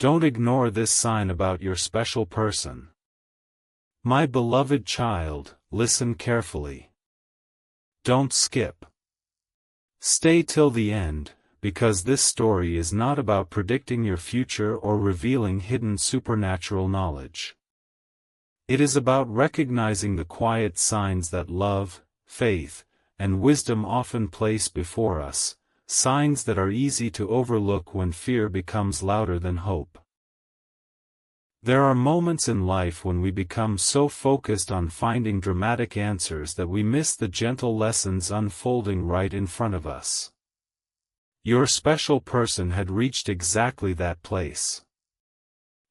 Don't ignore this sign about your special person. My beloved child, listen carefully. Don't skip. Stay till the end, because this story is not about predicting your future or revealing hidden supernatural knowledge. It is about recognizing the quiet signs that love, faith, and wisdom often place before us, signs that are easy to overlook when fear becomes louder than hope. There are moments in life when we become so focused on finding dramatic answers that we miss the gentle lessons unfolding right in front of us. Your special person had reached exactly that place.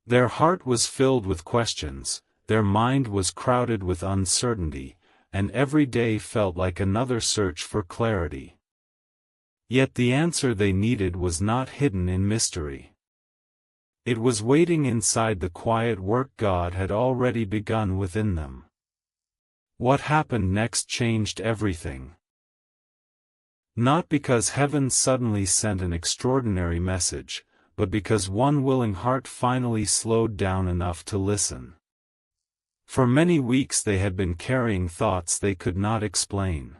Their heart was filled with questions, their mind was crowded with uncertainty, and every day felt like another search for clarity. Yet the answer they needed was not hidden in mystery. It was waiting inside the quiet work God had already begun within them. What happened next changed everything. Not because heaven suddenly sent an extraordinary message, but because one willing heart finally slowed down enough to listen. For many weeks they had been carrying thoughts they could not explain.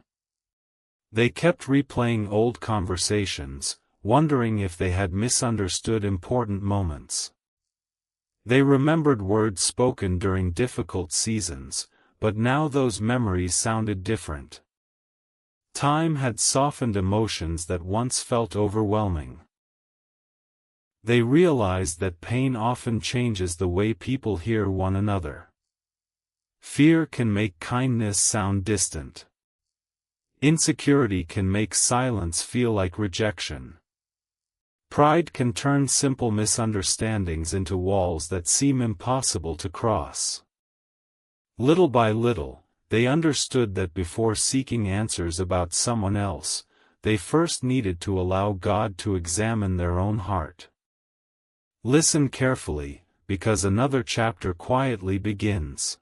They kept replaying old conversations, wondering if they had misunderstood important moments. They remembered words spoken during difficult seasons, but now those memories sounded different. Time had softened emotions that once felt overwhelming. They realized that pain often changes the way people hear one another. Fear can make kindness sound distant. Insecurity can make silence feel like rejection. Pride can turn simple misunderstandings into walls that seem impossible to cross. Little by little, they understood that before seeking answers about someone else, they first needed to allow God to examine their own heart. Listen carefully, because another chapter quietly begins.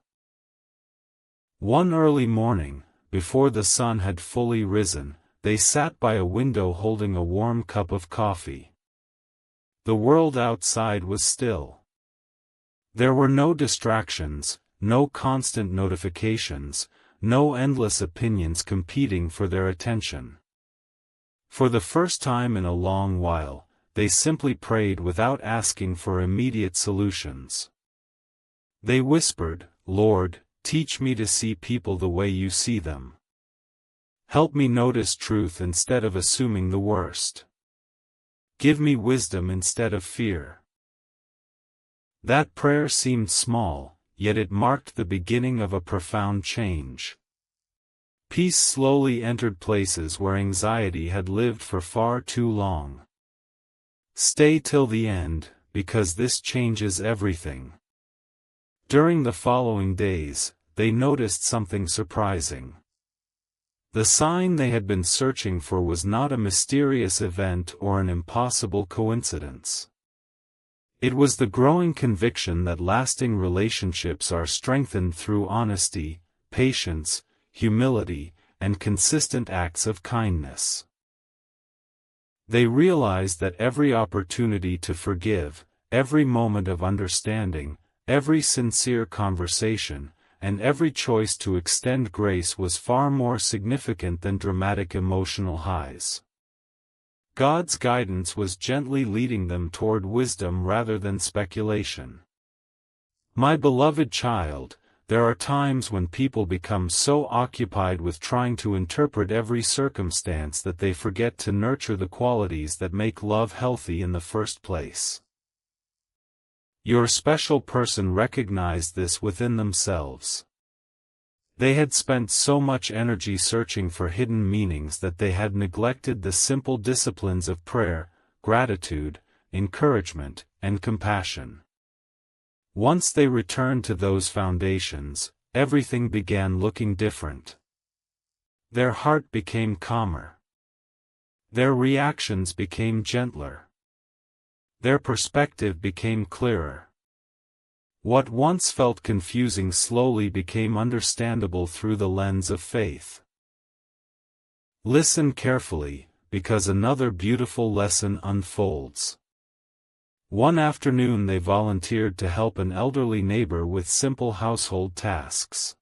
One early morning, before the sun had fully risen, they sat by a window holding a warm cup of coffee. The world outside was still. There were no distractions, no constant notifications, no endless opinions competing for their attention. For the first time in a long while, they simply prayed without asking for immediate solutions. They whispered, "Lord, teach me to see people the way you see them. Help me notice truth instead of assuming the worst. Give me wisdom instead of fear." That prayer seemed small, yet it marked the beginning of a profound change. Peace slowly entered places where anxiety had lived for far too long. Stay till the end, because this changes everything. During the following days, they noticed something surprising. The sign they had been searching for was not a mysterious event or an impossible coincidence. It was the growing conviction that lasting relationships are strengthened through honesty, patience, humility, and consistent acts of kindness. They realized that every opportunity to forgive, every moment of understanding, every sincere conversation, and every choice to extend grace was far more significant than dramatic emotional highs. God's guidance was gently leading them toward wisdom rather than speculation. My beloved child, there are times when people become so occupied with trying to interpret every circumstance that they forget to nurture the qualities that make love healthy in the first place. Your special person recognized this within themselves. They had spent so much energy searching for hidden meanings that they had neglected the simple disciplines of prayer, gratitude, encouragement, and compassion. Once they returned to those foundations, everything began looking different. Their heart became calmer. Their reactions became gentler. Their perspective became clearer. What once felt confusing slowly became understandable through the lens of faith. Listen carefully, because another beautiful lesson unfolds. One afternoon they volunteered to help an elderly neighbor with simple household tasks.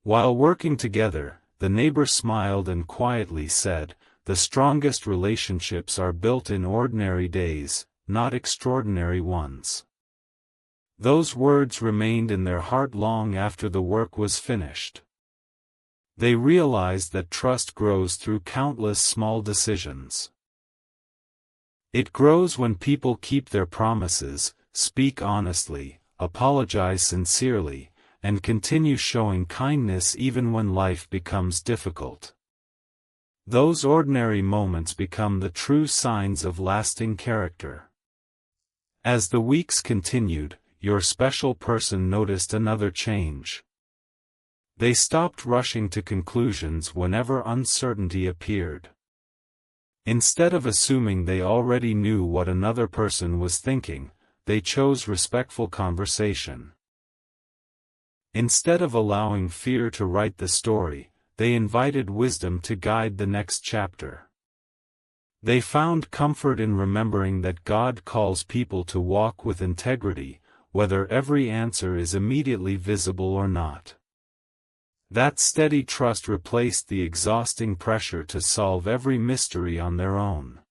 While working together, the neighbor smiled and quietly said, "The strongest relationships are built in ordinary days, not extraordinary ones." Those words remained in their heart long after the work was finished. They realized that trust grows through countless small decisions. It grows when people keep their promises, speak honestly, apologize sincerely, and continue showing kindness even when life becomes difficult. Those ordinary moments become the true signs of lasting character. As the weeks continued, your special person noticed another change. They stopped rushing to conclusions whenever uncertainty appeared. Instead of assuming they already knew what another person was thinking, they chose respectful conversation. Instead of allowing fear to write the story, they invited wisdom to guide the next chapter. They found comfort in remembering that God calls people to walk with integrity, whether every answer is immediately visible or not. That steady trust replaced the exhausting pressure to solve every mystery on their own.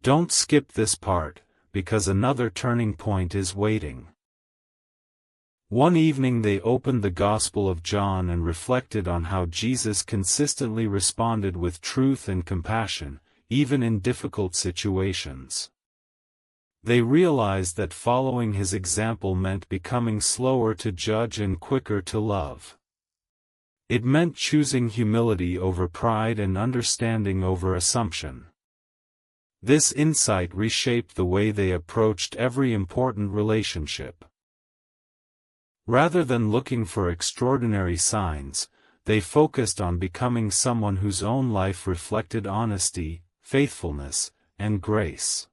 Don't skip this part, because another turning point is waiting. One evening they opened the Gospel of John and reflected on how Jesus consistently responded with truth and compassion, even in difficult situations. They realized that following his example meant becoming slower to judge and quicker to love. It meant choosing humility over pride and understanding over assumption. This insight reshaped the way they approached every important relationship. Rather than looking for extraordinary signs, they focused on becoming someone whose own life reflected honesty, faithfulness, and grace.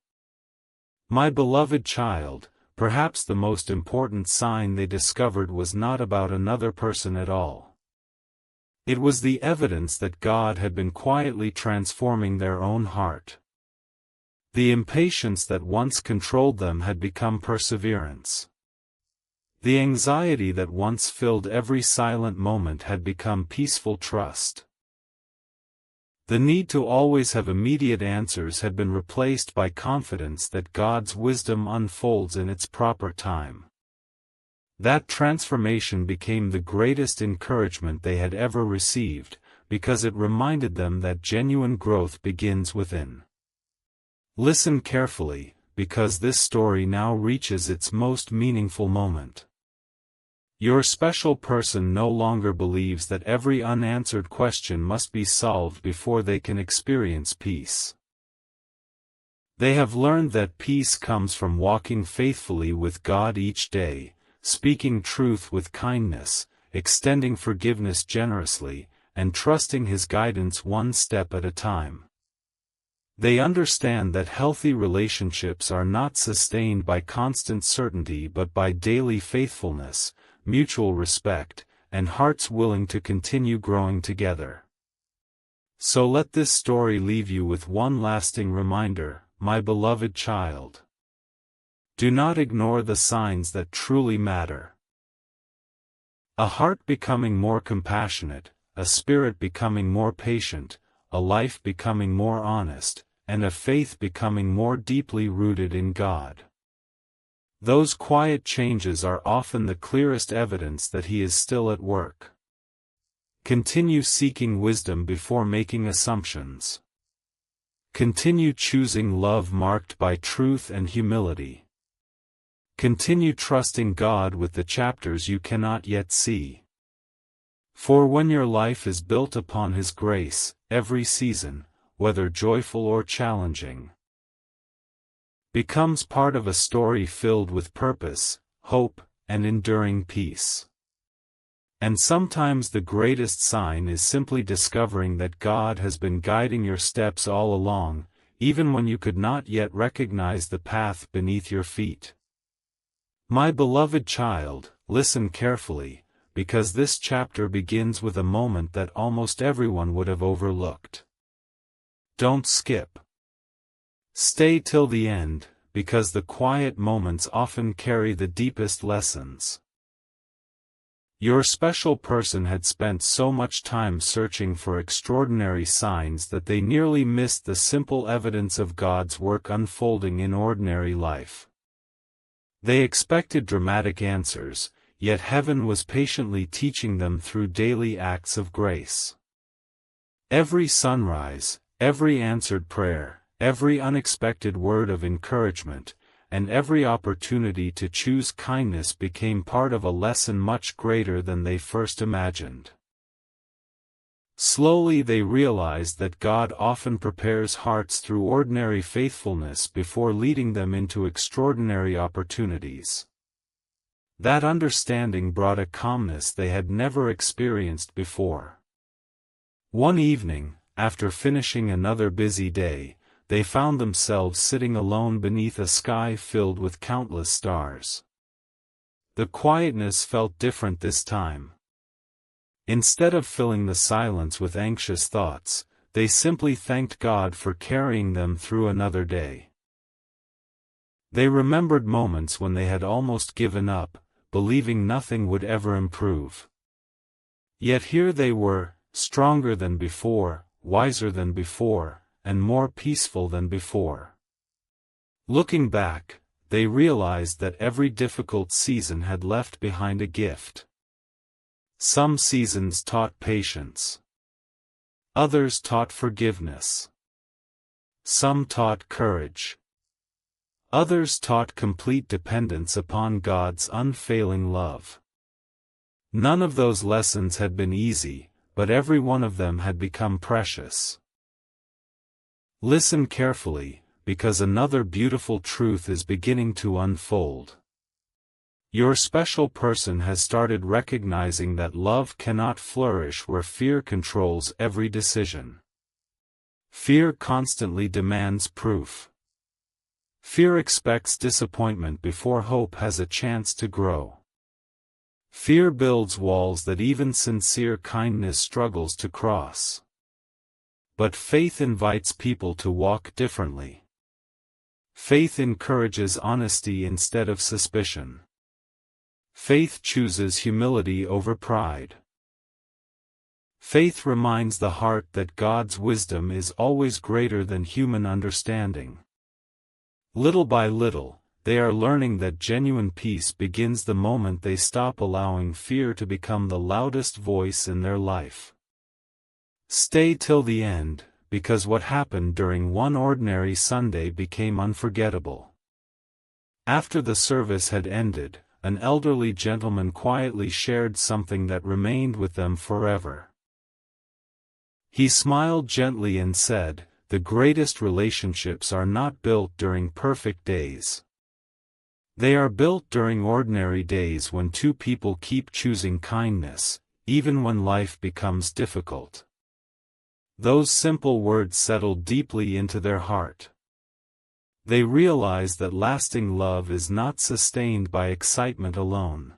My beloved child, perhaps the most important sign they discovered was not about another person at all. It was the evidence that God had been quietly transforming their own heart. The impatience that once controlled them had become perseverance. The anxiety that once filled every silent moment had become peaceful trust. The need to always have immediate answers had been replaced by confidence that God's wisdom unfolds in its proper time. That transformation became the greatest encouragement they had ever received, because it reminded them that genuine growth begins within. Listen carefully, because this story now reaches its most meaningful moment. Your special person no longer believes that every unanswered question must be solved before they can experience peace. They have learned that peace comes from walking faithfully with God each day, speaking truth with kindness, extending forgiveness generously, and trusting His guidance one step at a time. They understand that healthy relationships are not sustained by constant certainty but by daily faithfulness, mutual respect, and hearts willing to continue growing together. So let this story leave you with one lasting reminder, my beloved child. Do not ignore the signs that truly matter. A heart becoming more compassionate, a spirit becoming more patient, a life becoming more honest, and a faith becoming more deeply rooted in God. Those quiet changes are often the clearest evidence that He is still at work. Continue seeking wisdom before making assumptions. Continue choosing love marked by truth and humility. Continue trusting God with the chapters you cannot yet see. For when your life is built upon His grace, every season, whether joyful or challenging, becomes part of a story filled with purpose, hope, and enduring peace. And sometimes the greatest sign is simply discovering that God has been guiding your steps all along, even when you could not yet recognize the path beneath your feet. My beloved child, listen carefully, because this chapter begins with a moment that almost everyone would have overlooked. Don't skip. Stay till the end, because the quiet moments often carry the deepest lessons. Your special person had spent so much time searching for extraordinary signs that they nearly missed the simple evidence of God's work unfolding in ordinary life. They expected dramatic answers, yet heaven was patiently teaching them through daily acts of grace. Every sunrise, every answered prayer, every unexpected word of encouragement, and every opportunity to choose kindness became part of a lesson much greater than they first imagined. Slowly they realized that God often prepares hearts through ordinary faithfulness before leading them into extraordinary opportunities. That understanding brought a calmness they had never experienced before. One evening, after finishing another busy day, they found themselves sitting alone beneath a sky filled with countless stars. The quietness felt different this time. Instead of filling the silence with anxious thoughts, they simply thanked God for carrying them through another day. They remembered moments when they had almost given up, believing nothing would ever improve. Yet here they were, stronger than before, wiser than before, and more peaceful than before. Looking back, they realized that every difficult season had left behind a gift. Some seasons taught patience. Others taught forgiveness. Some taught courage. Others taught complete dependence upon God's unfailing love. None of those lessons had been easy, but every one of them had become precious. Listen carefully, because another beautiful truth is beginning to unfold. Your special person has started recognizing that love cannot flourish where fear controls every decision. Fear constantly demands proof. Fear expects disappointment before hope has a chance to grow. Fear builds walls that even sincere kindness struggles to cross. But faith invites people to walk differently. Faith encourages honesty instead of suspicion. Faith chooses humility over pride. Faith reminds the heart that God's wisdom is always greater than human understanding. Little by little, they are learning that genuine peace begins the moment they stop allowing fear to become the loudest voice in their life. Stay till the end, because what happened during one ordinary Sunday became unforgettable. After the service had ended, an elderly gentleman quietly shared something that remained with them forever. He smiled gently and said, "The greatest relationships are not built during perfect days. They are built during ordinary days when two people keep choosing kindness, even when life becomes difficult." Those simple words settled deeply into their heart. They realized that lasting love is not sustained by excitement alone.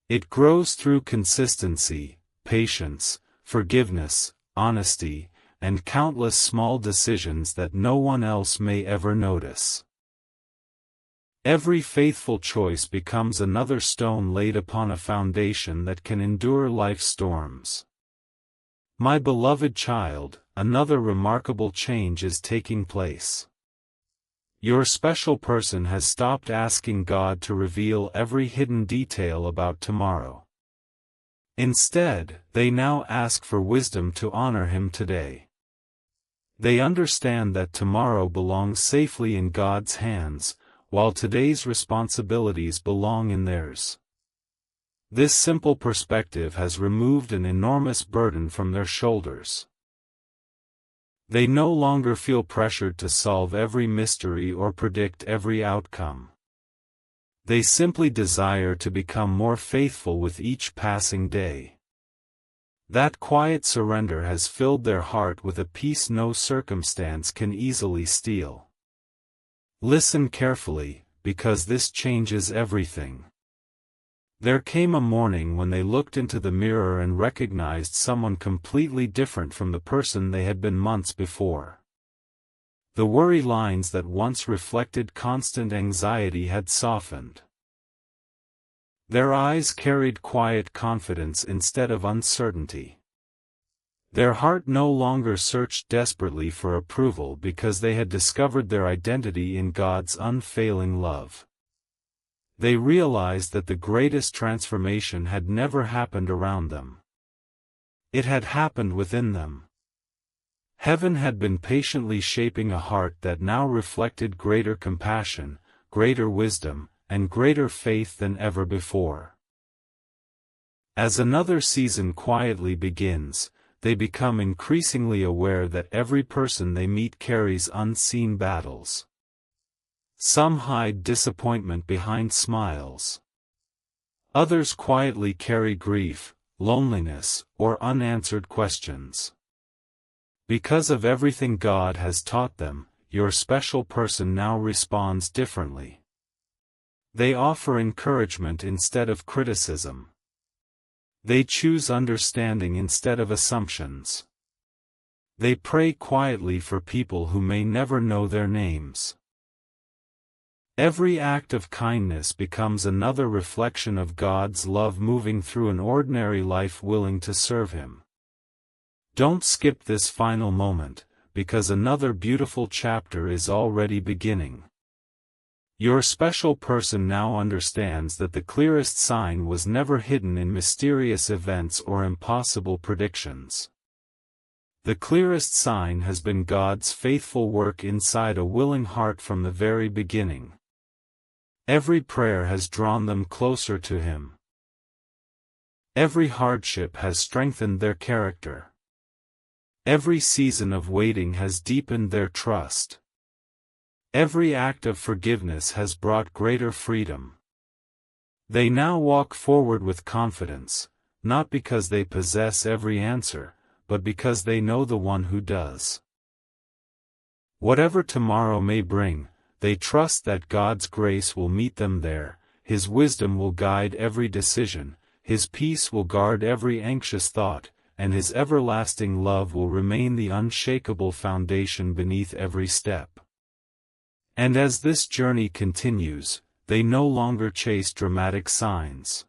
It grows through consistency, patience, forgiveness, honesty, and countless small decisions that no one else may ever notice. Every faithful choice becomes another stone laid upon a foundation that can endure life's storms. My beloved child, another remarkable change is taking place. Your special person has stopped asking God to reveal every hidden detail about tomorrow. Instead, they now ask for wisdom to honor Him today. They understand that tomorrow belongs safely in God's hands, while today's responsibilities belong in theirs. This simple perspective has removed an enormous burden from their shoulders. They no longer feel pressured to solve every mystery or predict every outcome. They simply desire to become more faithful with each passing day. That quiet surrender has filled their heart with a peace no circumstance can easily steal. Listen carefully, because this changes everything. There came a morning when they looked into the mirror and recognized someone completely different from the person they had been months before. The worry lines that once reflected constant anxiety had softened. Their eyes carried quiet confidence instead of uncertainty. Their heart no longer searched desperately for approval because they had discovered their identity in God's unfailing love. They realized that the greatest transformation had never happened around them. It had happened within them. Heaven had been patiently shaping a heart that now reflected greater compassion, greater wisdom, and greater faith than ever before. As another season quietly begins, they become increasingly aware that every person they meet carries unseen battles. Some hide disappointment behind smiles. Others quietly carry grief, loneliness, or unanswered questions. Because of everything God has taught them, your special person now responds differently. They offer encouragement instead of criticism. They choose understanding instead of assumptions. They pray quietly for people who may never know their names. Every act of kindness becomes another reflection of God's love moving through an ordinary life willing to serve Him. Don't skip this final moment, because another beautiful chapter is already beginning. Your special person now understands that the clearest sign was never hidden in mysterious events or impossible predictions. The clearest sign has been God's faithful work inside a willing heart from the very beginning. Every prayer has drawn them closer to Him. Every hardship has strengthened their character. Every season of waiting has deepened their trust. Every act of forgiveness has brought greater freedom. They now walk forward with confidence, not because they possess every answer, but because they know the one who does. Whatever tomorrow may bring, they trust that God's grace will meet them there, His wisdom will guide every decision, His peace will guard every anxious thought, and His everlasting love will remain the unshakable foundation beneath every step. And as this journey continues, they no longer chase dramatic signs.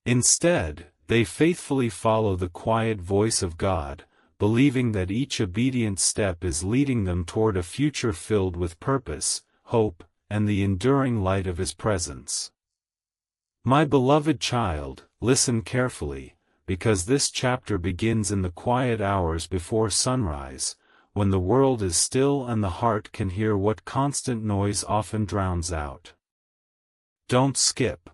Instead, they faithfully follow the quiet voice of God, believing that each obedient step is leading them toward a future filled with purpose, hope, and the enduring light of His presence. My beloved child, listen carefully, because this chapter begins in the quiet hours before sunrise, when the world is still and the heart can hear what constant noise often drowns out. Don't skip.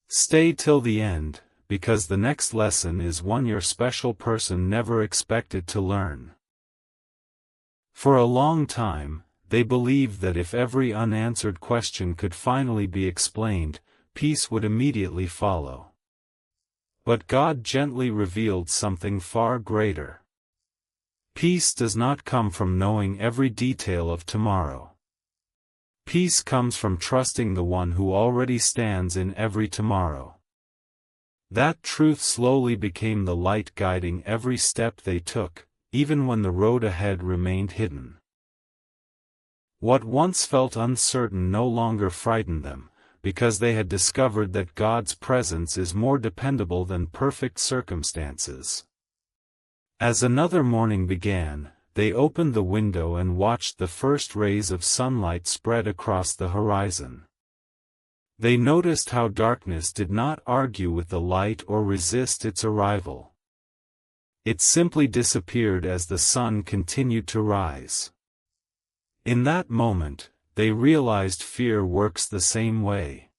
Stay till the end, because the next lesson is one your special person never expected to learn. For a long time, they believed that if every unanswered question could finally be explained, peace would immediately follow. But God gently revealed something far greater. Peace does not come from knowing every detail of tomorrow. Peace comes from trusting the one who already stands in every tomorrow. That truth slowly became the light guiding every step they took, even when the road ahead remained hidden. What once felt uncertain no longer frightened them, because they had discovered that God's presence is more dependable than perfect circumstances. As another morning began, they opened the window and watched the first rays of sunlight spread across the horizon. They noticed how darkness did not argue with the light or resist its arrival. It simply disappeared as the sun continued to rise. In that moment, they realized fear works the same way.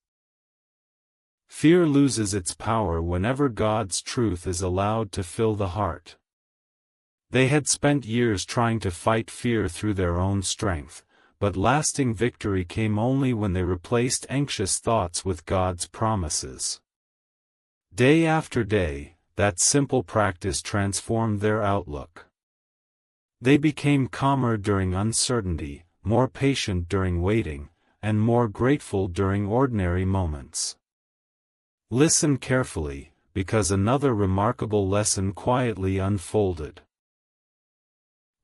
Fear loses its power whenever God's truth is allowed to fill the heart. They had spent years trying to fight fear through their own strength, but lasting victory came only when they replaced anxious thoughts with God's promises. Day after day, that simple practice transformed their outlook. They became calmer during uncertainty, more patient during waiting, and more grateful during ordinary moments. Listen carefully, because another remarkable lesson quietly unfolded.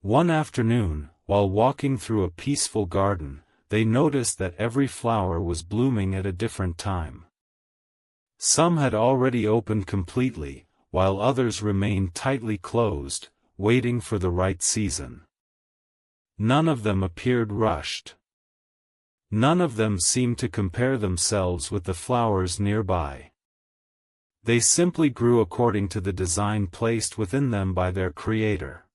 One afternoon, while walking through a peaceful garden, they noticed that every flower was blooming at a different time. Some had already opened completely, while others remained tightly closed, waiting for the right season. None of them appeared rushed. None of them seemed to compare themselves with the flowers nearby. They simply grew according to the design placed within them by their Creator.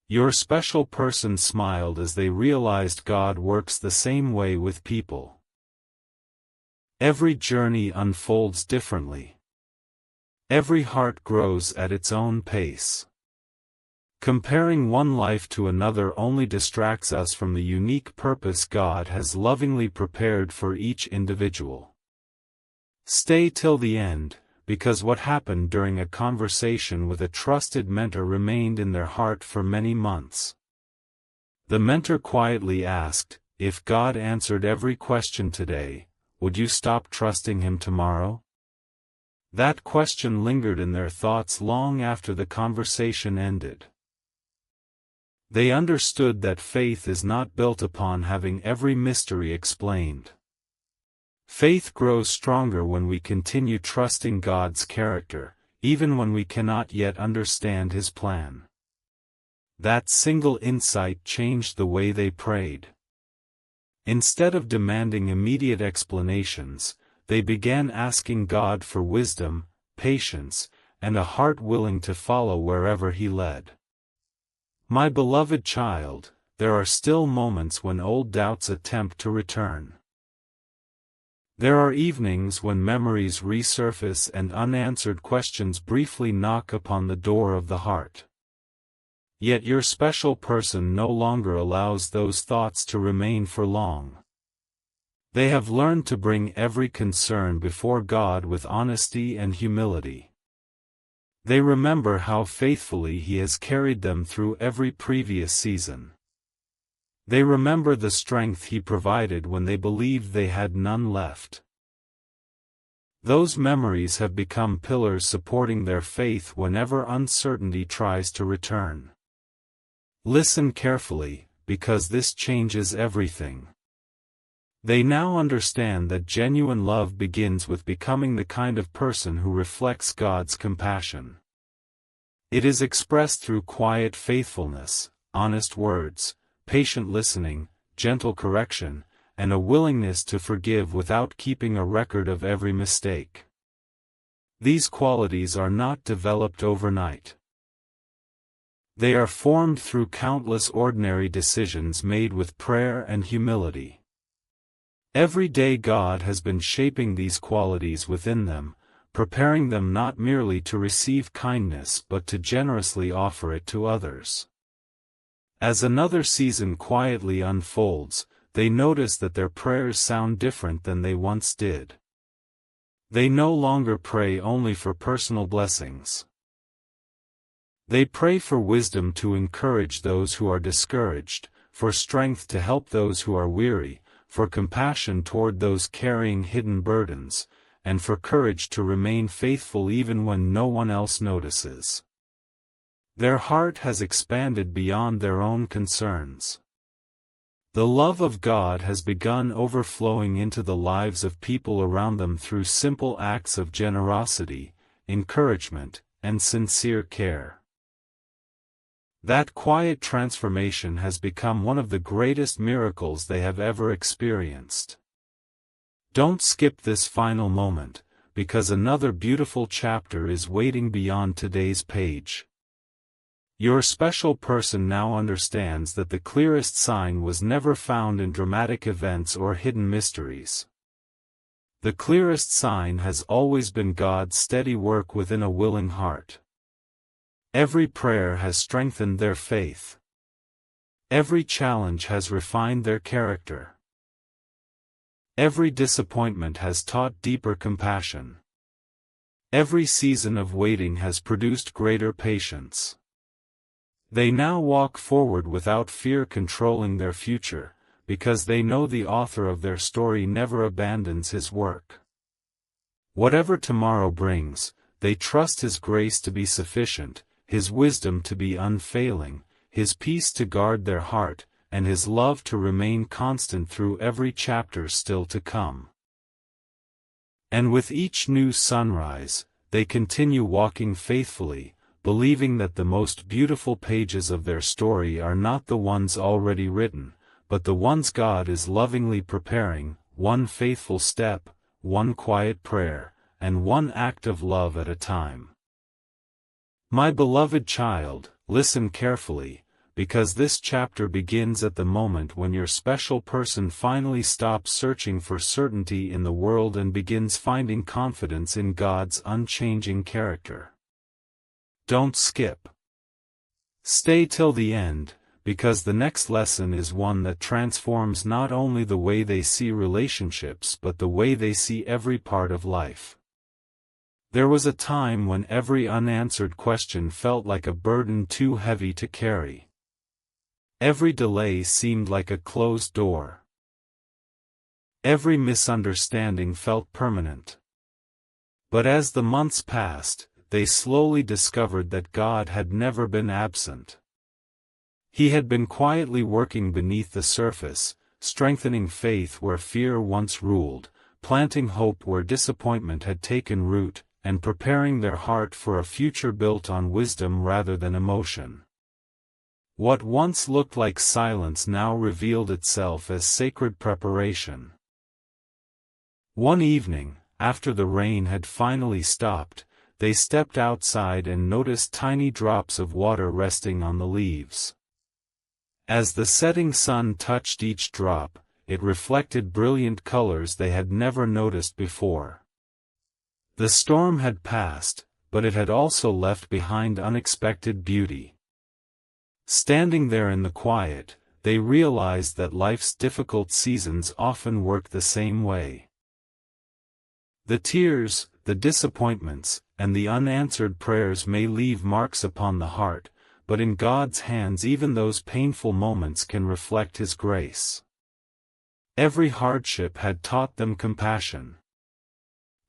Your special person smiled as they realized God works the same way with people. Every journey unfolds differently. Every heart grows at its own pace. Comparing one life to another only distracts us from the unique purpose God has lovingly prepared for each individual. Stay till the end, because what happened during a conversation with a trusted mentor remained in their heart for many months. The mentor quietly asked, "If God answered every question today, would you stop trusting Him tomorrow?" That question lingered in their thoughts long after the conversation ended. They understood that faith is not built upon having every mystery explained. Faith grows stronger when we continue trusting God's character, even when we cannot yet understand His plan. That single insight changed the way they prayed. Instead of demanding immediate explanations, they began asking God for wisdom, patience, and a heart willing to follow wherever He led. My beloved child, there are still moments when old doubts attempt to return. There are evenings when memories resurface and unanswered questions briefly knock upon the door of the heart. Yet your special person no longer allows those thoughts to remain for long. They have learned to bring every concern before God with honesty and humility. They remember how faithfully He has carried them through every previous season. They remember the strength He provided when they believed they had none left. Those memories have become pillars supporting their faith whenever uncertainty tries to return. Listen carefully, because this changes everything. They now understand that genuine love begins with becoming the kind of person who reflects God's compassion. It is expressed through quiet faithfulness, honest words, patient listening, gentle correction, and a willingness to forgive without keeping a record of every mistake. These qualities are not developed overnight. They are formed through countless ordinary decisions made with prayer and humility. Every day God has been shaping these qualities within them, preparing them not merely to receive kindness but to generously offer it to others. As another season quietly unfolds, they notice that their prayers sound different than they once did. They no longer pray only for personal blessings. They pray for wisdom to encourage those who are discouraged, for strength to help those who are weary, for compassion toward those carrying hidden burdens, and for courage to remain faithful even when no one else notices. Their heart has expanded beyond their own concerns. The love of God has begun overflowing into the lives of people around them through simple acts of generosity, encouragement, and sincere care. That quiet transformation has become one of the greatest miracles they have ever experienced. Don't skip this final moment, because another beautiful chapter is waiting beyond today's page. Your special person now understands that the clearest sign was never found in dramatic events or hidden mysteries. The clearest sign has always been God's steady work within a willing heart. Every prayer has strengthened their faith. Every challenge has refined their character. Every disappointment has taught deeper compassion. Every season of waiting has produced greater patience. They now walk forward without fear controlling their future, because they know the author of their story never abandons his work. Whatever tomorrow brings, they trust His grace to be sufficient, His wisdom to be unfailing, His peace to guard their heart, and His love to remain constant through every chapter still to come. And with each new sunrise, they continue walking faithfully, believing that the most beautiful pages of their story are not the ones already written, but the ones God is lovingly preparing, one faithful step, one quiet prayer, and one act of love at a time. My beloved child, listen carefully, because this chapter begins at the moment when your special person finally stops searching for certainty in the world and begins finding confidence in God's unchanging character. Don't skip. Stay till the end, because the next lesson is one that transforms not only the way they see relationships but the way they see every part of life. There was a time when every unanswered question felt like a burden too heavy to carry. Every delay seemed like a closed door. Every misunderstanding felt permanent. But as the months passed, they slowly discovered that God had never been absent. He had been quietly working beneath the surface, strengthening faith where fear once ruled, planting hope where disappointment had taken root, and preparing their heart for a future built on wisdom rather than emotion. What once looked like silence now revealed itself as sacred preparation. One evening, after the rain had finally stopped, they stepped outside and noticed tiny drops of water resting on the leaves. As the setting sun touched each drop, it reflected brilliant colors they had never noticed before. The storm had passed, but it had also left behind unexpected beauty. Standing there in the quiet, they realized that life's difficult seasons often work the same way. The tears, the disappointments, and the unanswered prayers may leave marks upon the heart, but in God's hands even those painful moments can reflect His grace. Every hardship had taught them compassion.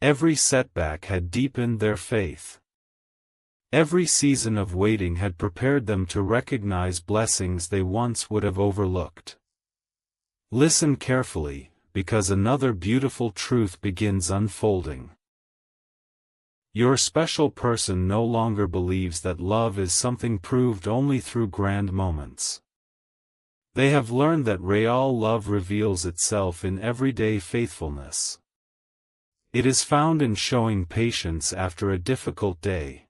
Every setback had deepened their faith. Every season of waiting had prepared them to recognize blessings they once would have overlooked. Listen carefully, because another beautiful truth begins unfolding. Your special person no longer believes that love is something proved only through grand moments. They have learned that real love reveals itself in everyday faithfulness. It is found in showing patience after a difficult day.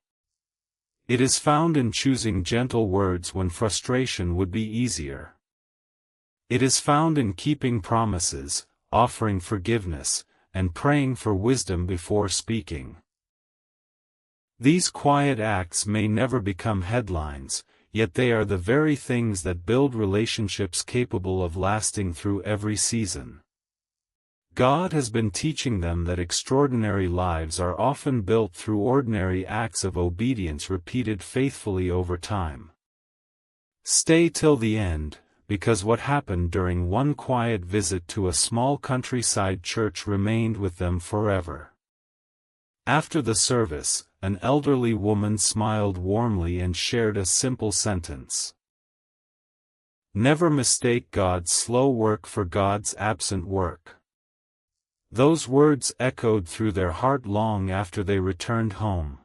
It is found in choosing gentle words when frustration would be easier. It is found in keeping promises, offering forgiveness, and praying for wisdom before speaking. These quiet acts may never become headlines, yet they are the very things that build relationships capable of lasting through every season. God has been teaching them that extraordinary lives are often built through ordinary acts of obedience repeated faithfully over time. Stay till the end, because what happened during one quiet visit to a small countryside church remained with them forever. After the service, an elderly woman smiled warmly and shared a simple sentence. Never mistake God's slow work for God's absent work. Those words echoed through their heart long after they returned home.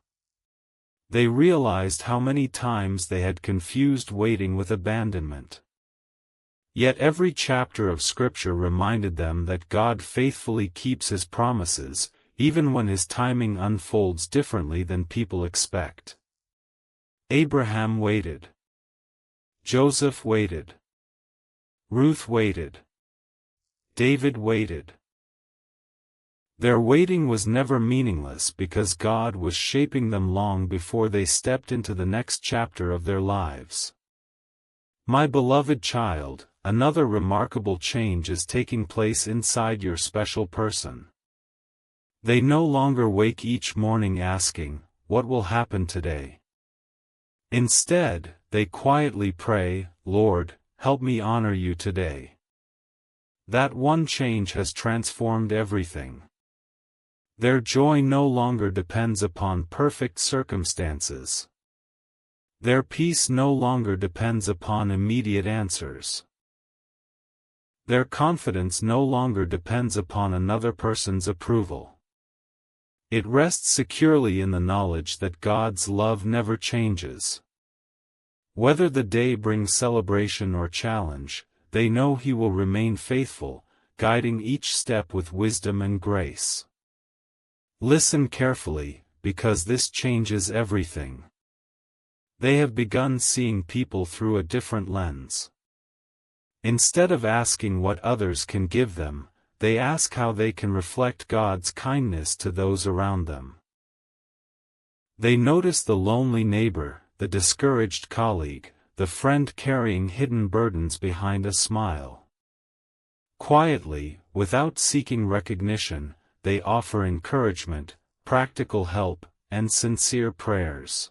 They realized how many times they had confused waiting with abandonment. Yet every chapter of Scripture reminded them that God faithfully keeps His promises, even when His timing unfolds differently than people expect. Abraham waited. Joseph waited. Ruth waited. David waited. Their waiting was never meaningless because God was shaping them long before they stepped into the next chapter of their lives. My beloved child, another remarkable change is taking place inside your special person. They no longer wake each morning asking, "What will happen today?" Instead, they quietly pray, "Lord, help me honor you today." That one change has transformed everything. Their joy no longer depends upon perfect circumstances. Their peace no longer depends upon immediate answers. Their confidence no longer depends upon another person's approval. It rests securely in the knowledge that God's love never changes. Whether the day brings celebration or challenge, they know He will remain faithful, guiding each step with wisdom and grace. Listen carefully, because this changes everything. They have begun seeing people through a different lens. Instead of asking what others can give them, they ask how they can reflect God's kindness to those around them. They notice the lonely neighbor, the discouraged colleague, the friend carrying hidden burdens behind a smile. Quietly, without seeking recognition, they offer encouragement, practical help, and sincere prayers.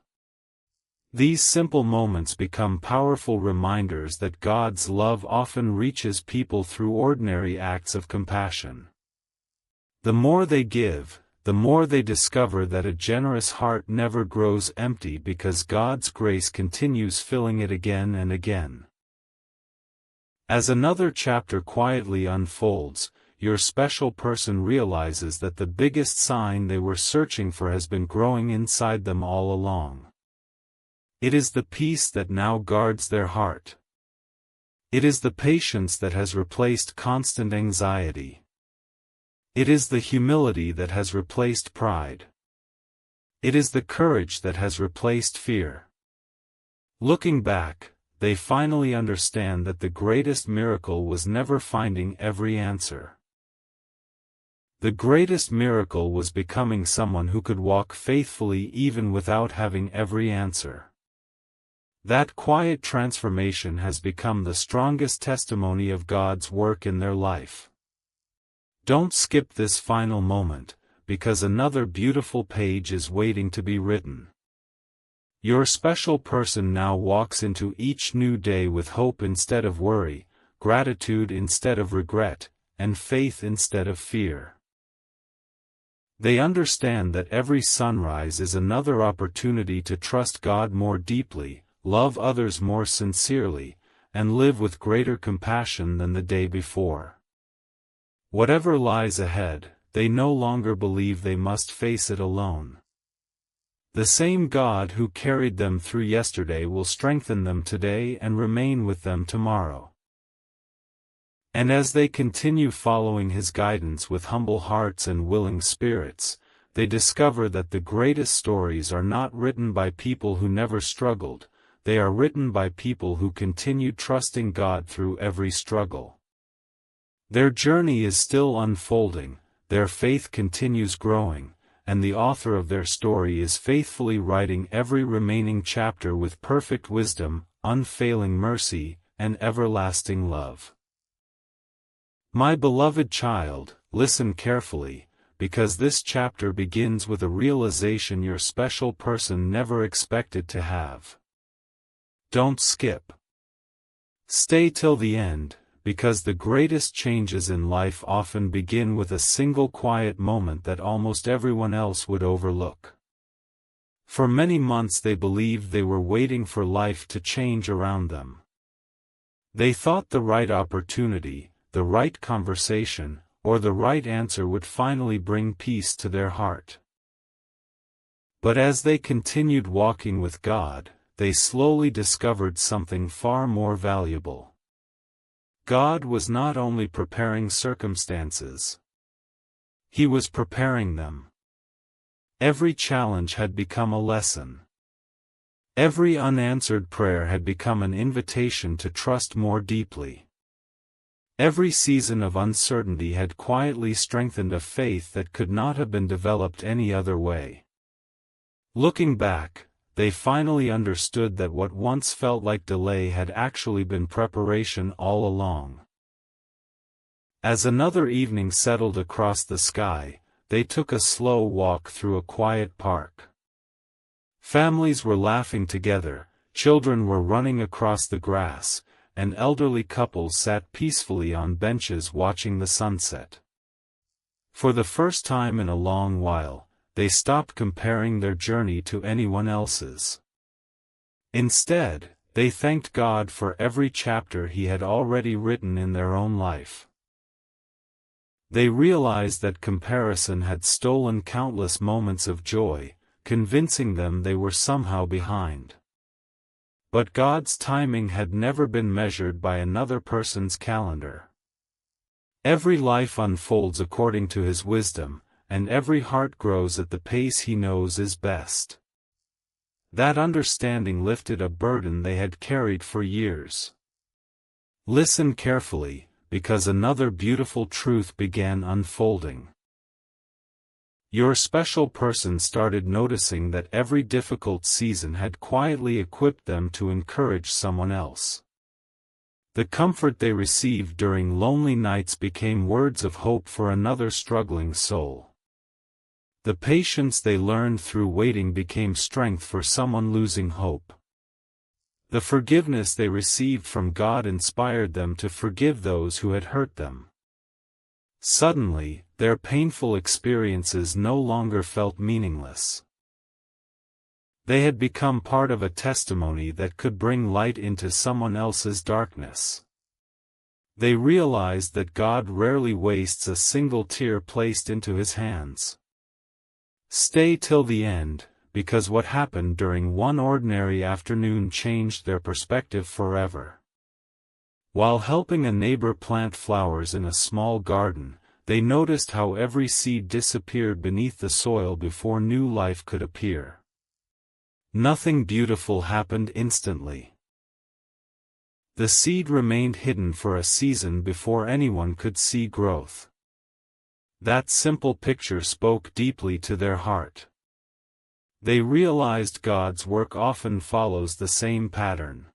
These simple moments become powerful reminders that God's love often reaches people through ordinary acts of compassion. The more they give, the more they discover that a generous heart never grows empty because God's grace continues filling it again and again. As another chapter quietly unfolds, your special person realizes that the biggest sign they were searching for has been growing inside them all along. It is the peace that now guards their heart. It is the patience that has replaced constant anxiety. It is the humility that has replaced pride. It is the courage that has replaced fear. Looking back, they finally understand that the greatest miracle was never finding every answer. The greatest miracle was becoming someone who could walk faithfully even without having every answer. That quiet transformation has become the strongest testimony of God's work in their life. Don't skip this final moment, because another beautiful page is waiting to be written. Your special person now walks into each new day with hope instead of worry, gratitude instead of regret, and faith instead of fear. They understand that every sunrise is another opportunity to trust God more deeply, love others more sincerely, and live with greater compassion than the day before. Whatever lies ahead, they no longer believe they must face it alone. The same God who carried them through yesterday will strengthen them today and remain with them tomorrow. And as they continue following His guidance with humble hearts and willing spirits, they discover that the greatest stories are not written by people who never struggled, they are written by people who continued trusting God through every struggle. Their journey is still unfolding, their faith continues growing, and the author of their story is faithfully writing every remaining chapter with perfect wisdom, unfailing mercy, and everlasting love. My beloved child, listen carefully, because this chapter begins with a realization your special person never expected to have. Don't skip. Stay till the end, because the greatest changes in life often begin with a single quiet moment that almost everyone else would overlook. For many months they believed they were waiting for life to change around them. They thought the right opportunity, the right conversation, or the right answer would finally bring peace to their heart. But as they continued walking with God, they slowly discovered something far more valuable. God was not only preparing circumstances. He was preparing them. Every challenge had become a lesson. Every unanswered prayer had become an invitation to trust more deeply. Every season of uncertainty had quietly strengthened a faith that could not have been developed any other way. Looking back, they finally understood that what once felt like delay had actually been preparation all along. As another evening settled across the sky, they took a slow walk through a quiet park. Families were laughing together, children were running across the grass, and elderly couples sat peacefully on benches watching the sunset. For the first time in a long while, they stopped comparing their journey to anyone else's. Instead, they thanked God for every chapter He had already written in their own life. They realized that comparison had stolen countless moments of joy, convincing them they were somehow behind. But God's timing had never been measured by another person's calendar. Every life unfolds according to His wisdom, and every heart grows at the pace He knows is best. That understanding lifted a burden they had carried for years. Listen carefully, because another beautiful truth began unfolding. Your special person started noticing that every difficult season had quietly equipped them to encourage someone else. The comfort they received during lonely nights became words of hope for another struggling soul. The patience they learned through waiting became strength for someone losing hope. The forgiveness they received from God inspired them to forgive those who had hurt them. Suddenly, their painful experiences no longer felt meaningless. They had become part of a testimony that could bring light into someone else's darkness. They realized that God rarely wastes a single tear placed into His hands. Stay till the end, because what happened during one ordinary afternoon changed their perspective forever. While helping a neighbor plant flowers in a small garden, they noticed how every seed disappeared beneath the soil before new life could appear. Nothing beautiful happened instantly. The seed remained hidden for a season before anyone could see growth. That simple picture spoke deeply to their heart. They realized God's work often follows the same pattern.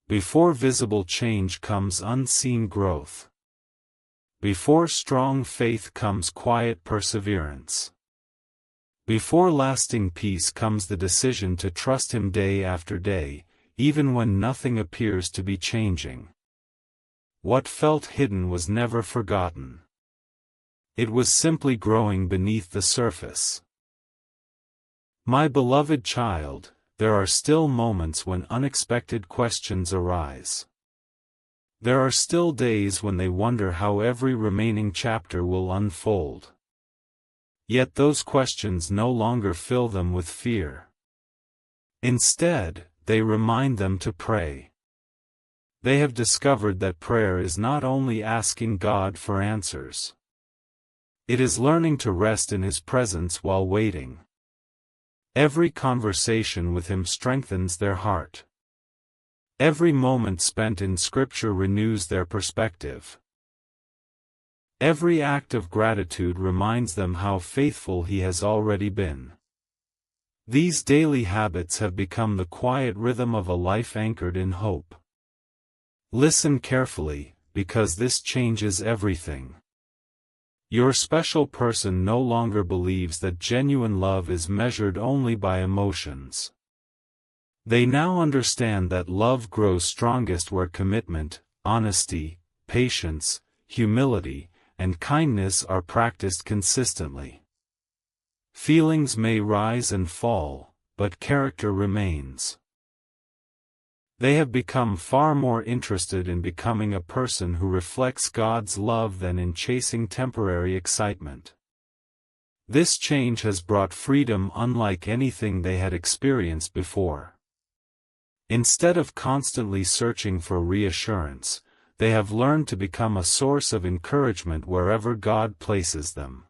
Before visible change comes unseen growth. Before strong faith comes quiet perseverance. Before lasting peace comes the decision to trust Him day after day, even when nothing appears to be changing. What felt hidden was never forgotten. It was simply growing beneath the surface. My beloved child, there are still moments when unexpected questions arise. There are still days when they wonder how every remaining chapter will unfold. Yet those questions no longer fill them with fear. Instead, they remind them to pray. They have discovered that prayer is not only asking God for answers. It is learning to rest in His presence while waiting. Every conversation with Him strengthens their heart. Every moment spent in Scripture renews their perspective. Every act of gratitude reminds them how faithful He has already been. These daily habits have become the quiet rhythm of a life anchored in hope. Listen carefully, because this changes everything. Your special person no longer believes that genuine love is measured only by emotions. They now understand that love grows strongest where commitment, honesty, patience, humility, and kindness are practiced consistently. Feelings may rise and fall, but character remains. They have become far more interested in becoming a person who reflects God's love than in chasing temporary excitement. This change has brought freedom unlike anything they had experienced before. Instead of constantly searching for reassurance, they have learned to become a source of encouragement wherever God places them.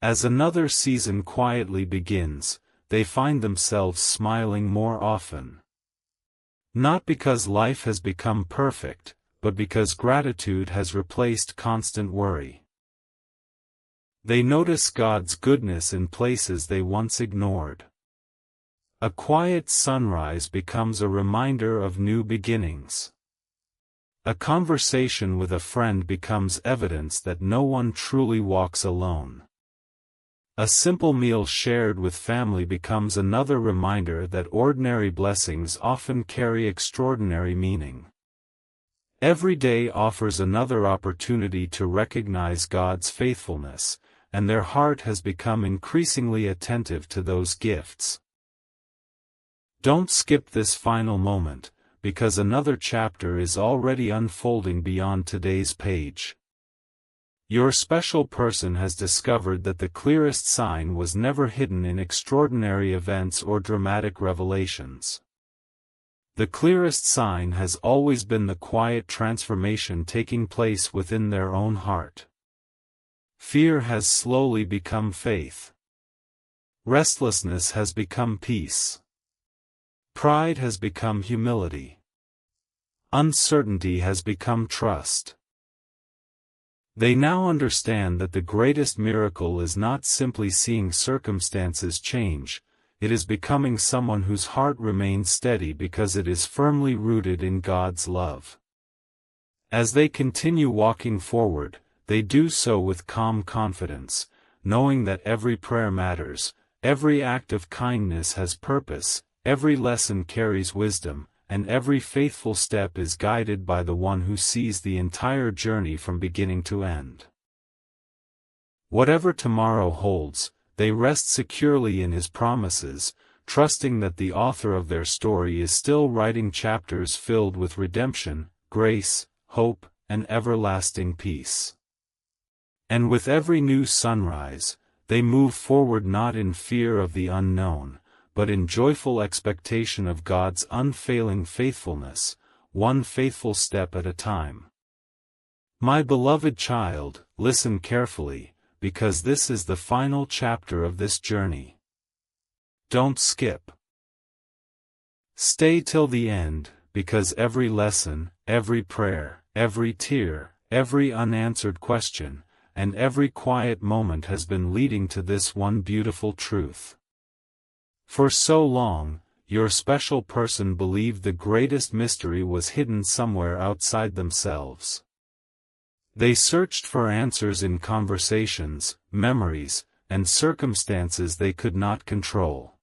As another season quietly begins, they find themselves smiling more often. Not because life has become perfect, but because gratitude has replaced constant worry. They notice God's goodness in places they once ignored. A quiet sunrise becomes a reminder of new beginnings. A conversation with a friend becomes evidence that no one truly walks alone. A simple meal shared with family becomes another reminder that ordinary blessings often carry extraordinary meaning. Every day offers another opportunity to recognize God's faithfulness, and their heart has become increasingly attentive to those gifts. Don't skip this final moment, because another chapter is already unfolding beyond today's page. Your special person has discovered that the clearest sign was never hidden in extraordinary events or dramatic revelations. The clearest sign has always been the quiet transformation taking place within their own heart. Fear has slowly become faith. Restlessness has become peace. Pride has become humility. Uncertainty has become trust. They now understand that the greatest miracle is not simply seeing circumstances change, it is becoming someone whose heart remains steady because it is firmly rooted in God's love. As they continue walking forward, they do so with calm confidence, knowing that every prayer matters, every act of kindness has purpose, every lesson carries wisdom, and every faithful step is guided by the one who sees the entire journey from beginning to end. Whatever tomorrow holds, they rest securely in his promises, trusting that the author of their story is still writing chapters filled with redemption, grace, hope, and everlasting peace. And with every new sunrise, they move forward not in fear of the unknown, but in joyful expectation of God's unfailing faithfulness, one faithful step at a time. My beloved child, listen carefully, because this is the final chapter of this journey. Don't skip. Stay till the end, because every lesson, every prayer, every tear, every unanswered question, and every quiet moment has been leading to this one beautiful truth. For so long, your special person believed the greatest mystery was hidden somewhere outside themselves. They searched for answers in conversations, memories, and circumstances they could not control.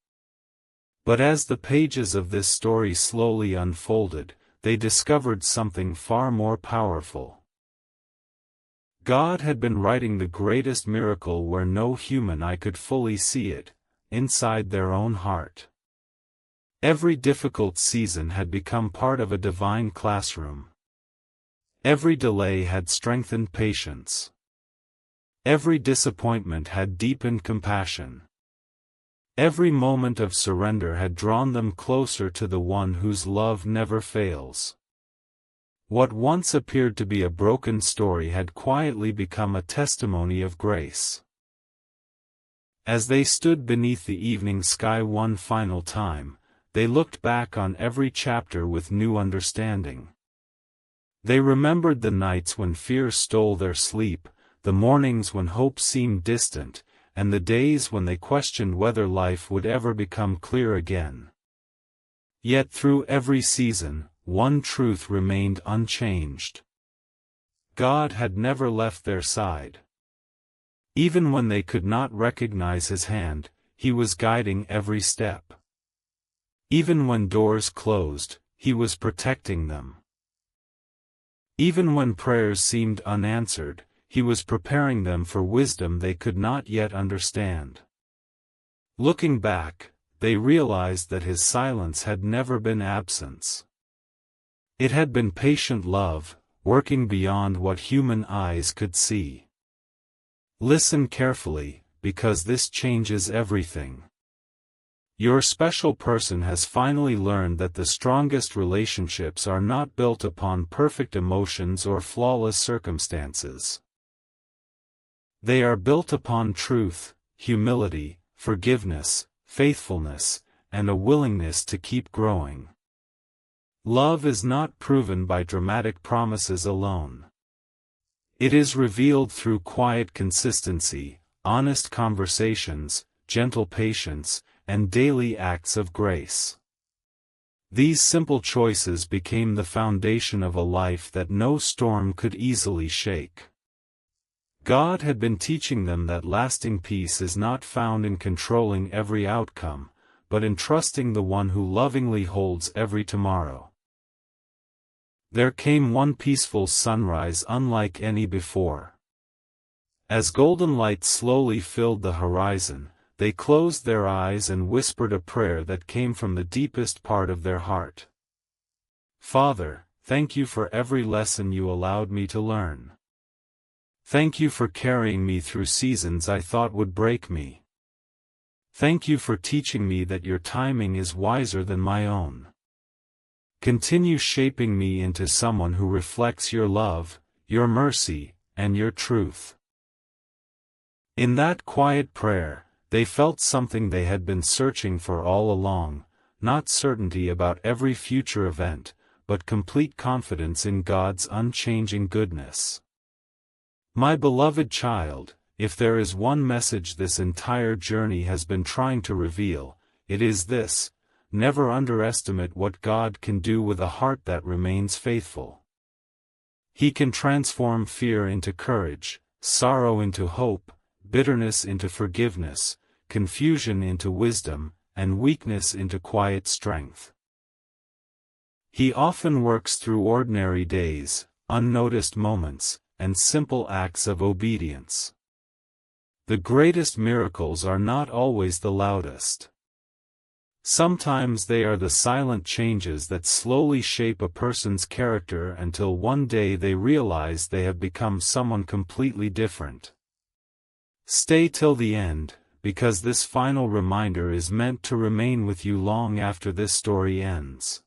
But as the pages of this story slowly unfolded, they discovered something far more powerful. God had been writing the greatest miracle where no human eye could fully see it, inside their own heart. Every difficult season had become part of a divine classroom. Every delay had strengthened patience. Every disappointment had deepened compassion. Every moment of surrender had drawn them closer to the one whose love never fails. What once appeared to be a broken story had quietly become a testimony of grace. As they stood beneath the evening sky one final time, they looked back on every chapter with new understanding. They remembered the nights when fear stole their sleep, the mornings when hope seemed distant, and the days when they questioned whether life would ever become clear again. Yet through every season, one truth remained unchanged. God had never left their side. Even when they could not recognize his hand, he was guiding every step. Even when doors closed, he was protecting them. Even when prayers seemed unanswered, he was preparing them for wisdom they could not yet understand. Looking back, they realized that his silence had never been absence. It had been patient love, working beyond what human eyes could see. Listen carefully, because this changes everything. Your special person has finally learned that the strongest relationships are not built upon perfect emotions or flawless circumstances. They are built upon truth, humility, forgiveness, faithfulness, and a willingness to keep growing. Love is not proven by dramatic promises alone. It is revealed through quiet consistency, honest conversations, gentle patience, and daily acts of grace. These simple choices became the foundation of a life that no storm could easily shake. God had been teaching them that lasting peace is not found in controlling every outcome, but in trusting the one who lovingly holds every tomorrow. There came one peaceful sunrise unlike any before. As golden light slowly filled the horizon, they closed their eyes and whispered a prayer that came from the deepest part of their heart. Father, thank you for every lesson you allowed me to learn. Thank you for carrying me through seasons I thought would break me. Thank you for teaching me that your timing is wiser than my own. Continue shaping me into someone who reflects your love, your mercy, and your truth. In that quiet prayer, they felt something they had been searching for all along, not certainty about every future event, but complete confidence in God's unchanging goodness. My beloved child, if there is one message this entire journey has been trying to reveal, it is this: never underestimate what God can do with a heart that remains faithful. He can transform fear into courage, sorrow into hope, bitterness into forgiveness, confusion into wisdom, and weakness into quiet strength. He often works through ordinary days, unnoticed moments, and simple acts of obedience. The greatest miracles are not always the loudest. Sometimes they are the silent changes that slowly shape a person's character until one day they realize they have become someone completely different. Stay till the end, because this final reminder is meant to remain with you long after this story ends.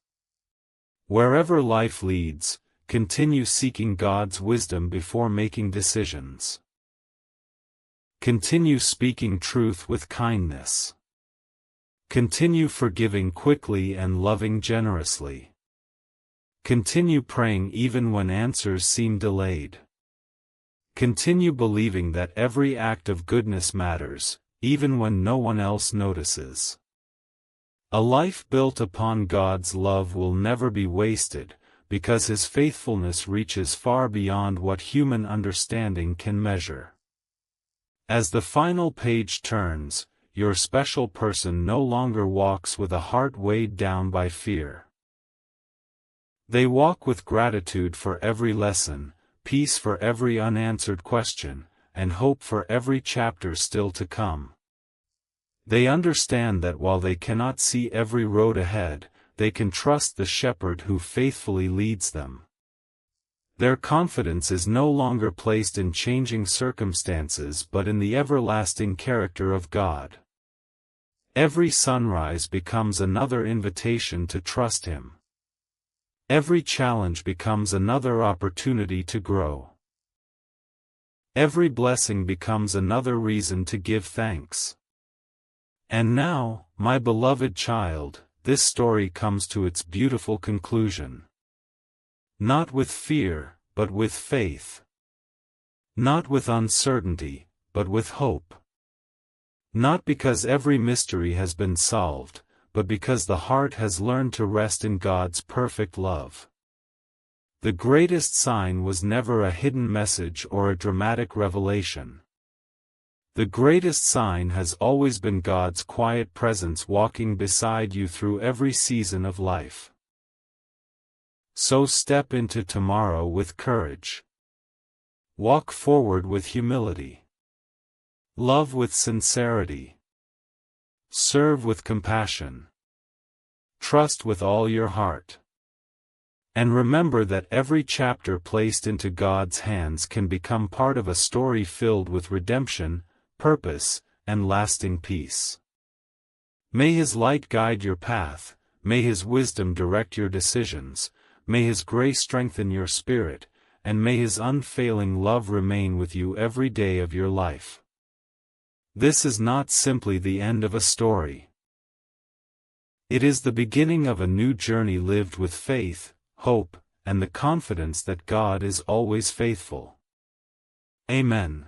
Wherever life leads, continue seeking God's wisdom before making decisions. Continue speaking truth with kindness. Continue forgiving quickly and loving generously. Continue praying even when answers seem delayed. Continue believing that every act of goodness matters, even when no one else notices. A life built upon God's love will never be wasted, because His faithfulness reaches far beyond what human understanding can measure. As the final page turns, your special person no longer walks with a heart weighed down by fear. They walk with gratitude for every lesson, peace for every unanswered question, and hope for every chapter still to come. They understand that while they cannot see every road ahead, they can trust the shepherd who faithfully leads them. Their confidence is no longer placed in changing circumstances but in the everlasting character of God. Every sunrise becomes another invitation to trust Him. Every challenge becomes another opportunity to grow. Every blessing becomes another reason to give thanks. And now, my beloved child, this story comes to its beautiful conclusion. Not with fear, but with faith. Not with uncertainty, but with hope. Not because every mystery has been solved, but because the heart has learned to rest in God's perfect love. The greatest sign was never a hidden message or a dramatic revelation. The greatest sign has always been God's quiet presence walking beside you through every season of life. So step into tomorrow with courage. Walk forward with humility. Love with sincerity. Serve with compassion. Trust with all your heart. And remember that every chapter placed into God's hands can become part of a story filled with redemption, purpose, and lasting peace. May His light guide your path, may His wisdom direct your decisions, may His grace strengthen your spirit, and may His unfailing love remain with you every day of your life. This is not simply the end of a story. It is the beginning of a new journey lived with faith, hope, and the confidence that God is always faithful. Amen.